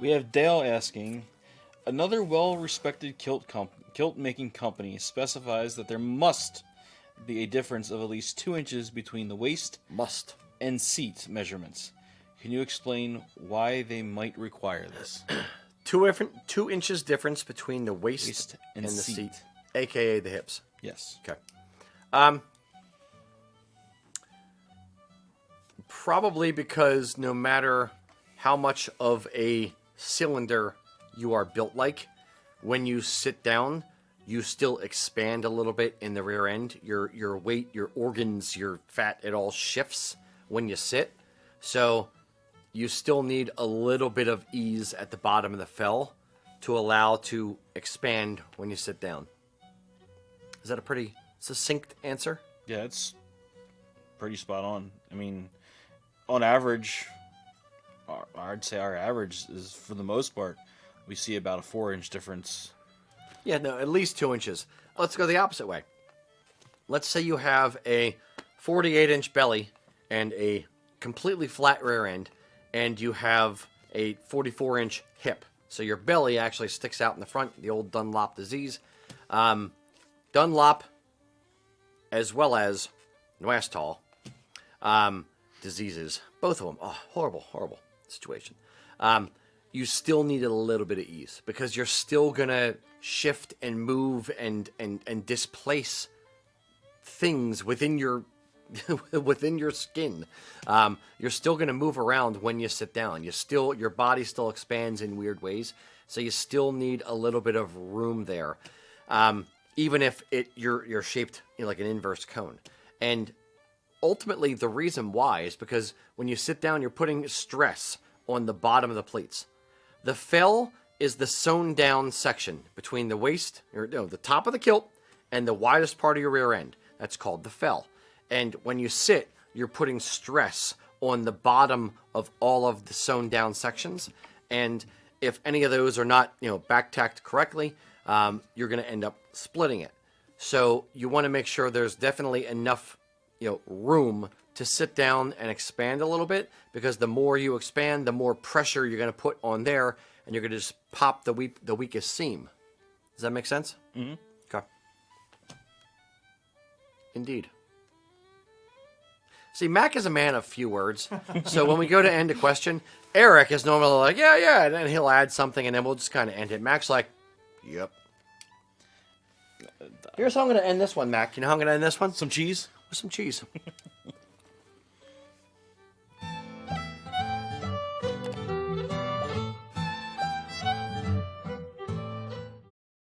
We have Dale asking, another well-respected kilt-making company specifies that there must be a difference of at least 2 inches between the waist Must. and seat measurements. Can you explain why they might require this? 2 inches difference between the waist And the seat. seat, aka the hips. Yes. Okay. Probably because no matter how much of a cylinder you are built like, when you sit down, you still expand a little bit in the rear end. Your weight, your organs, your fat, it all shifts when you sit. So you still need a little bit of ease at the bottom of the fell to allow to expand when you sit down. Is that a pretty succinct answer? Yeah, it's pretty spot on. I mean, on average, I'd say our average is, for the most part, we see about a 4-inch difference. Yeah, no, at least 2 inches. Let's go the opposite way. Let's say you have a 48-inch belly and a completely flat rear end, and you have a 44-inch hip. So your belly actually sticks out in the front, the old Dunlop disease. Dunlop, as well as Nuastal diseases, both of them. Oh, horrible, horrible situation. You still need a little bit of ease because you're still going to shift and move and displace things within your within your skin. You're still going to move around when you sit down. Your body still expands in weird ways, so you still need a little bit of room there. Even if you're shaped like an inverse cone. And ultimately, the reason why is because when you sit down, you're putting stress on the bottom of the pleats. The fell is the sewn down section between the waist, the top of the kilt, and the widest part of your rear end. That's called the fell. And when you sit, you're putting stress on the bottom of all of the sewn down sections. And if any of those are not, back tacked correctly, you're going to end up splitting it. So you want to make sure there's definitely enough, room to sit down and expand a little bit, because the more you expand, the more pressure you're going to put on there, and you're going to just pop the weakest seam. Does that make sense? Mm-hmm. Okay. Indeed. See, Mac is a man of few words, so when we go to end a question, Eric is normally like, yeah, and then he'll add something, and then we'll just kind of end it. Mac's like, yep. Here's how I'm going to end this one, Mac. You know how I'm going to end this one? Some cheese? With some cheese.